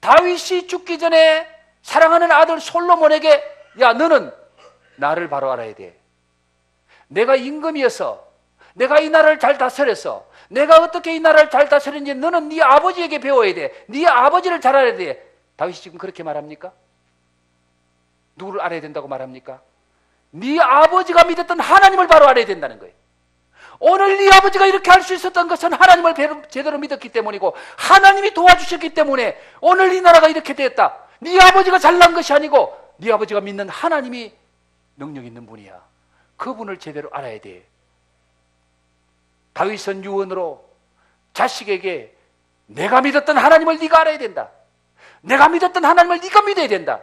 다윗이 죽기 전에 사랑하는 아들 솔로몬에게, 야, 너는 나를 바로 알아야 돼. 내가 임금이어서, 내가 이 나라를 잘 다스려서, 내가 어떻게 이 나라를 잘 다스리는지 너는 네 아버지에게 배워야 돼. 네 아버지를 잘 알아야 돼. 다윗이 지금 그렇게 말합니까? 누구를 알아야 된다고 말합니까? 네 아버지가 믿었던 하나님을 바로 알아야 된다는 거예요. 오늘 네 아버지가 이렇게 할 수 있었던 것은 하나님을 제대로 믿었기 때문이고 하나님이 도와주셨기 때문에 오늘 이 나라가 이렇게 됐다. 네 아버지가 잘난 것이 아니고 네 아버지가 믿는 하나님이 능력 있는 분이야. 그분을 제대로 알아야 돼. 다윗은 유언으로 자식에게 내가 믿었던 하나님을 네가 알아야 된다. 내가 믿었던 하나님을 네가 믿어야 된다.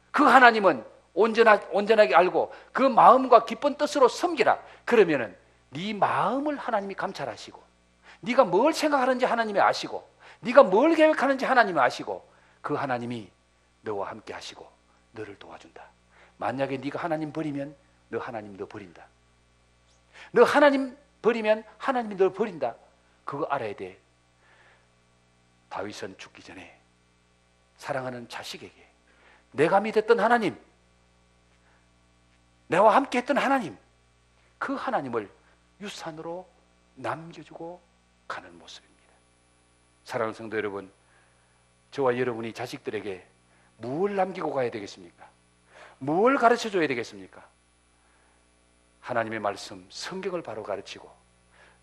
그 하나님은 온전하게 알고 그 마음과 기쁜 뜻으로 섬기라. 그러면은 네 마음을 하나님이 감찰하시고, 네가 뭘 생각하는지 하나님이 아시고, 네가 뭘 계획하는지 하나님이 아시고, 그 하나님이 너와 함께 하시고 너를 도와준다. 만약에 네가 하나님 버리면 너 하나님 너 버린다. 너 하나님 버리면 하나님이 널 버린다. 그거 알아야 돼. 다윗은 죽기 전에 사랑하는 자식에게 내가 믿었던 하나님, 내와 함께 했던 하나님, 그 하나님을 유산으로 남겨주고 가는 모습입니다. 사랑하는 성도 여러분, 저와 여러분이 자식들에게 무엇을 남기고 가야 되겠습니까? 무엇을 가르쳐줘야 되겠습니까? 하나님의 말씀, 성경을 바로 가르치고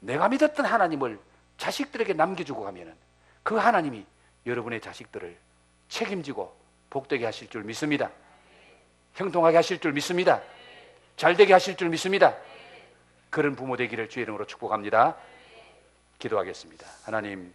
내가 믿었던 하나님을 자식들에게 남겨주고 가면 그 하나님이 여러분의 자식들을 책임지고 복되게 하실 줄 믿습니다. 형통하게 하실 줄 믿습니다. 잘되게 하실 줄 믿습니다. 그런 부모 되기를 주의 이름으로 축복합니다. 기도하겠습니다. 하나님,